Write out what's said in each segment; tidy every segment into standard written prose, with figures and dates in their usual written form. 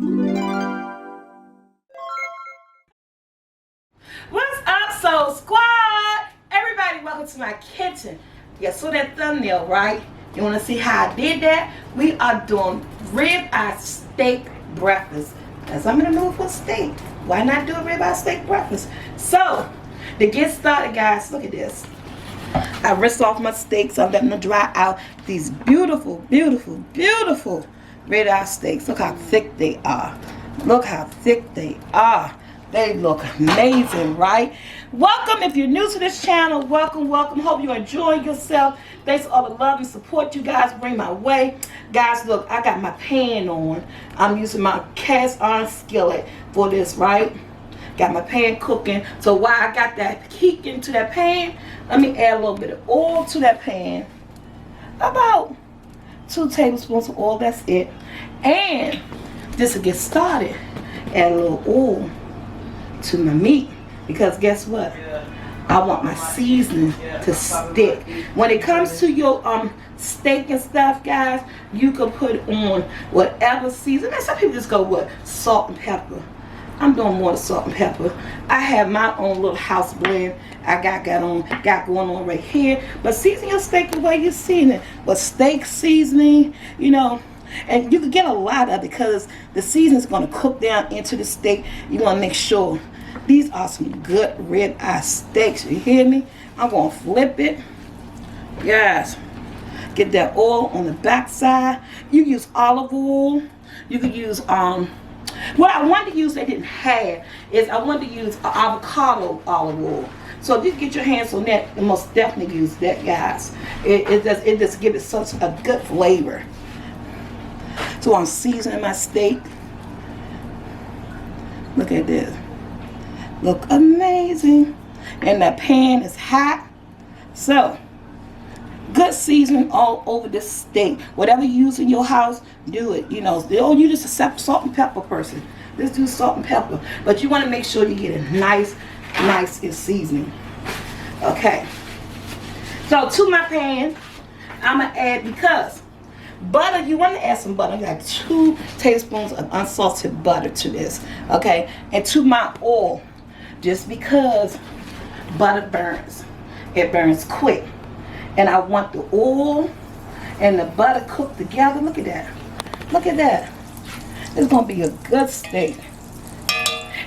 What's up, Soul Squad? Everybody, welcome to my kitchen. You saw that thumbnail, right? You want to see how I did that? We are doing ribeye steak breakfast. Because I'm in the mood for steak. Why not do a ribeye steak breakfast? So, to get started, guys, look at this. I rinsed off my steaks. I'm letting them dry out. These beautiful, beautiful, beautiful ribeye steaks. Look how thick they are. Look how thick they are. They look amazing, right? Welcome. If you're new to this channel, welcome, welcome. Hope you're enjoying yourself. Thanks for all the love and support you guys bring my way. Guys, look, I got my pan on. I'm using my cast iron skillet for this, right? Got my pan cooking. So while I got that heat into that pan, let me add a little bit of oil to that pan. About 2 tablespoons of oil, that's it. And just to get started, add a little oil to my meat, because guess what? I want my seasoning to stick. When it comes to your steak and stuff, guys, you can put on whatever seasoning. Some people just go with salt and pepper. I'm doing more than salt and pepper. I have my own little house blend I got going on right here. But season your steak the way you season it. But steak seasoning, you know, and you can get a lot of it because the seasoning is going to cook down into the steak. You want to make sure these are some good ribeye steaks. You hear me? I'm going to flip it. Yes. Get that oil on the back side. You use olive oil. You could use what I wanted to use they didn't have is I wanted to use avocado olive oil. So if you get your hands on that, you most definitely use that, guys. It just gives it such a good flavor. So I'm seasoning my steak. Look at this. Look amazing. And the pan is hot. So, good seasoning all over this steak. Whatever you use in your house, do it. You know, you just accept salt and pepper person. Just do salt and pepper. But you want to make sure you get it nice in seasoning. Okay. So, to my pan, I'm going to add, because butter, you want to add some butter. I got 2 tablespoons of unsalted butter to this. Okay. And to my oil, just because butter burns. It burns quick. And I want the oil and the butter cooked together. Look at that. Look at that. It's going to be a good steak.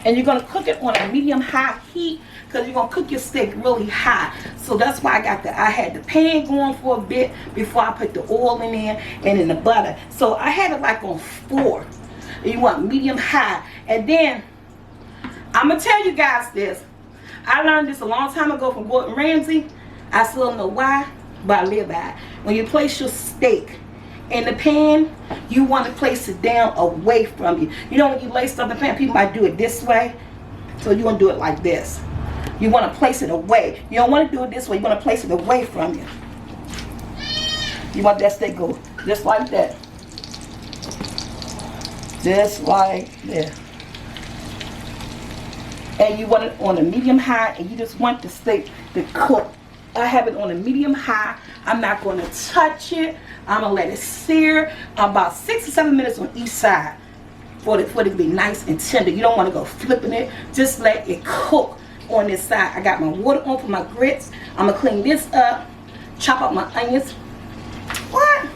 And you're going to cook it on a medium-high heat, because you're going to cook your steak really high. So that's why I had the pan going for a bit before I put the oil in there and in the butter. So I had it like on 4. And you want medium-high. And then, I'm going to tell you guys this. I learned this a long time ago from Gordon Ramsay. I still don't know why, but I live by it. When you place your steak in the pan, you want to place it down away from you. You know when you lay stuff in the pan, people might do it this way. So you want to do it like this. You want to place it away. You don't want to do it this way. You want to place it away from you. You want that steak go just like that. Just like that. And you want it on a medium high, and you just want the steak to cook. I have it on a medium high. I'm not going to touch it. I'm going to let it sear about 6 or 7 minutes on each side for it to be nice and tender. You don't want to go flipping it. Just let it cook on this side. I got my water on for my grits. I'm going to clean this up. Chop up my onions. What?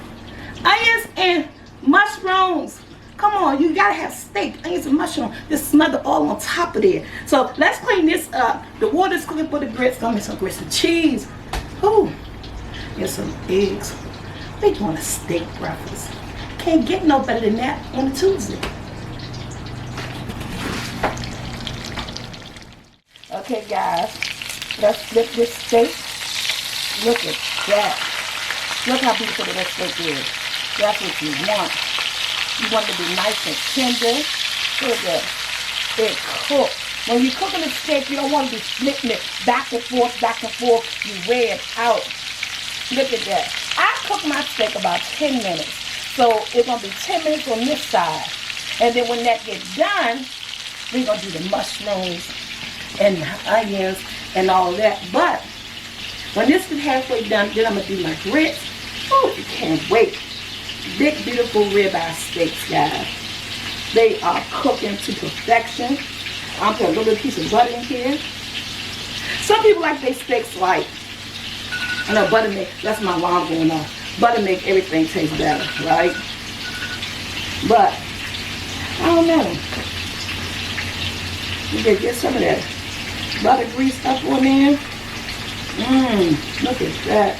Onions and mushrooms. Come on, you gotta have steak, onions, and mushroom. Just smother all on top of there. So let's clean this up. The water's cooking for the grits. Gonna make some grits and cheese. Ooh, here's some eggs. They doing a steak breakfast. Can't get no better than that on a Tuesday. Okay, guys, let's flip this steak. Look at that. Look how beautiful that steak is. That's what you want. You want it to be nice and tender. Look at that. It cooked. When you're cooking a steak, you don't want to be flipping it back and forth, back and forth. You wear it out. Look at that. I cook my steak about 10 minutes. So it's going to be 10 minutes on this side. And then when that gets done, we're going to do the mushrooms and the onions and all that. But when this is halfway done, then I'm going to do my grits. Oh, you can't wait. Big, beautiful ribeye steaks, guys. They are cooking to perfection. I'm putting a little piece of butter in here. Some people like their steaks like, I know butter make, that's my alarm going off. Butter make everything taste better, right? But, I don't know. You can get some of that butter grease up on there. Look at that.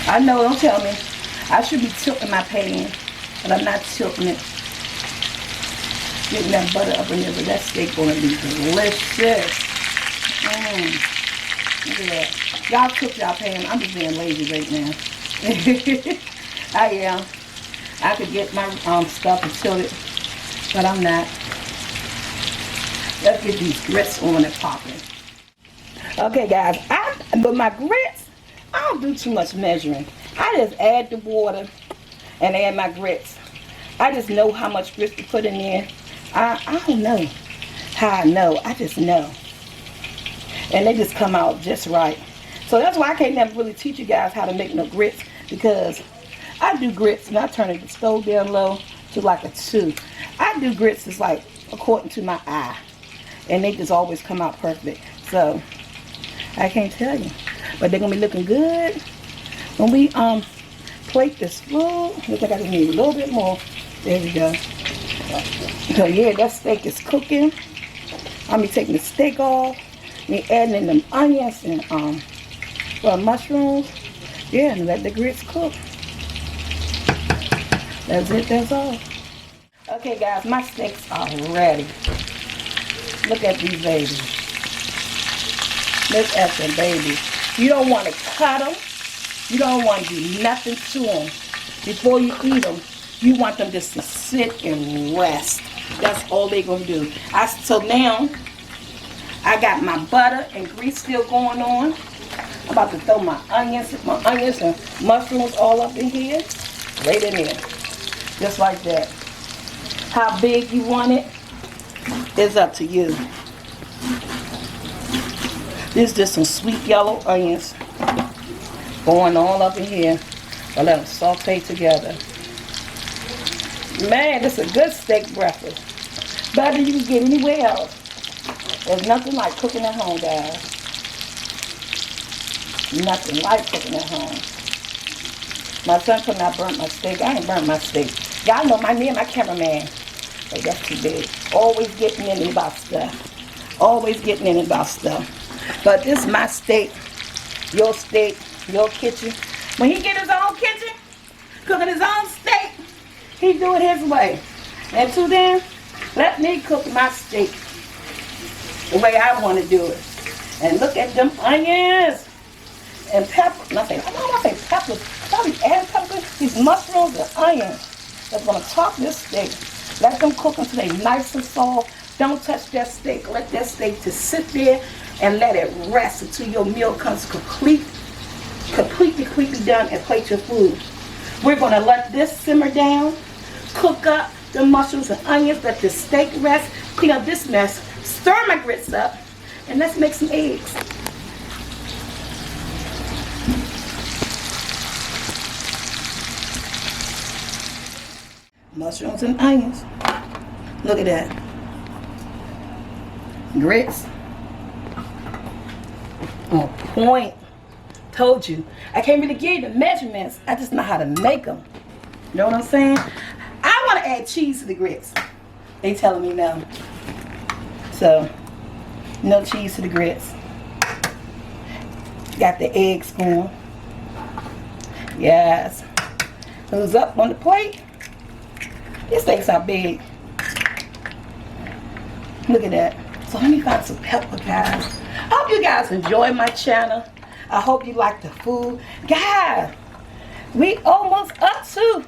I know, don't tell me. I should be tilting my pan, but I'm not tilting it. Getting that butter up in there, but that steak gonna be delicious. Look at that. Y'all cook y'all pan. I'm just being lazy right now. I am. I could get my stuff and tilt it, but I'm not. Let's get these grits on and popping. Okay, guys. But my grits, I don't do too much measuring. I just add the water and add my grits. I just know how much grits to put in there. I don't know how I know. I just know. And they just come out just right. So that's why I can't never really teach you guys how to make no grits, because I do grits and I turn the stove down low to like a 2. I do grits is like according to my eye. And they just always come out perfect. So I can't tell you. But they're gonna be looking good. When we plate this food, looks like I just need a little bit more. There we go. So yeah, that steak is cooking. I'll be taking the steak off. Me adding in them onions and mushrooms. Yeah, and let the grits cook. That's it, that's all. Okay guys, my steaks are ready. Look at these babies. Look at them babies. You don't want to cut them. You don't want to do nothing to them. Before you eat them, you want them just to sit and rest. That's all they're going to do. So now, I got my butter and grease still going on. I'm about to throw my onions and mushrooms all up in here. Right in there. Just like that. How big you want it is up to you. This is just some sweet yellow onions going all up in here. I'll let them saute together. Man, this is a good steak breakfast. Better than you can get anywhere else. There's nothing like cooking at home, guys. Nothing like cooking at home. My son could not burn my steak. I ain't burnt my steak. Y'all know me and my cameraman. But that's too big. Always getting in about stuff. Always getting in about stuff. But this is my steak, your kitchen. When he get his own kitchen, cooking his own steak, he do it his way. And so then, let me cook my steak the way I want to do it. And look at them onions and pepper. I don't want to say peppers. Probably add peppers. These mushrooms and onions that's going to top this steak. Let them cook until they nice and soft. Don't touch that steak. Let that steak just sit there and let it rest until your meal comes completely done and plate your food. We're going to let this simmer down, cook up the mushrooms and onions, let the steak rest, clean up this mess, stir my grits up, and let's make some eggs. Mushrooms and onions. Look at that. Grits. On point. Told you. I can't really give you the measurements. I just know how to make them. You know what I'm saying? I want to add cheese to the grits. They telling me no. So, no cheese to the grits. Got the eggs going. Yes. Who's up on the plate? These things are big. Look at that. So let me find some pepper, guys. I hope you guys enjoy my channel. I hope you like the food. Guys, we almost up to,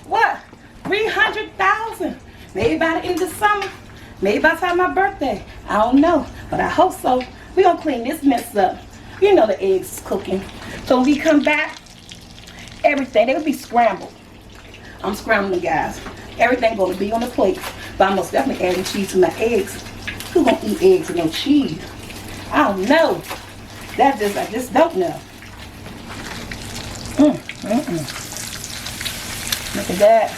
what, 300,000. Maybe by the end of the summer. Maybe by the time my birthday. I don't know. But I hope so. We're going to clean this mess up. You know the eggs is cooking. So when we come back, everything, they'll be scrambled. I'm scrambling, guys. Everything going to be on the plate. But I'm most definitely adding cheese to my eggs. Who going to eat eggs with no cheese? I don't know. That's just, I just don't know. Look at that.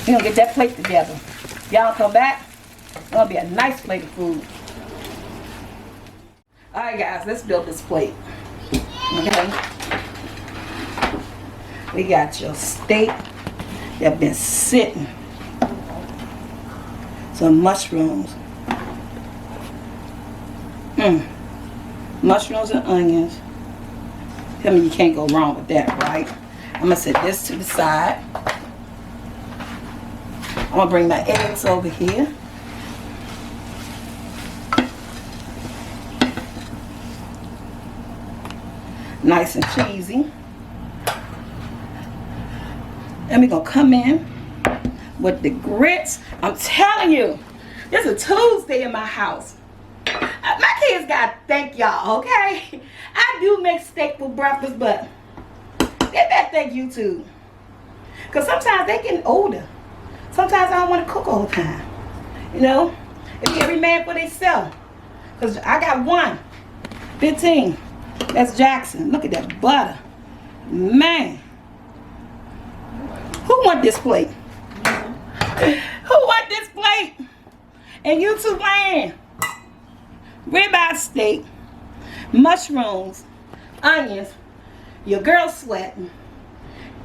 We're gonna get that plate together. Y'all come back. It's gonna be a nice plate of food. Alright guys, let's build this plate. Okay. We got your steak that been sitting. Some mushrooms. Mushrooms and onions. Tell me you can't go wrong with that, right? I'm gonna set this to the side. I'm gonna bring my eggs over here. Nice and cheesy. And we're gonna come in with the grits. I'm telling you, this is a Tuesday in my house. My kids gotta thank y'all, okay? I do make steak for breakfast, but they better thank YouTube. Because sometimes they getting older. Sometimes I don't want to cook all the time. You know? It's every man for themselves. Because I got 15. That's Jackson. Look at that butter. Man. Who want this plate? Who want this plate? And YouTube land. Ribeye steak, mushrooms, onions, your girl sweating,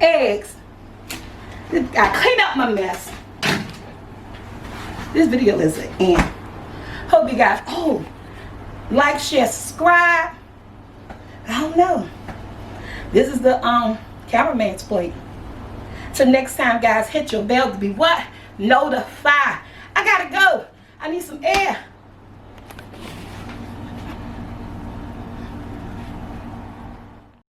eggs. I clean up my mess. This video is an end. Hope you guys, like, share, subscribe. I don't know. This is the cameraman's plate. Till next time, guys, hit your bell to be what? Notified. I gotta go. I need some air.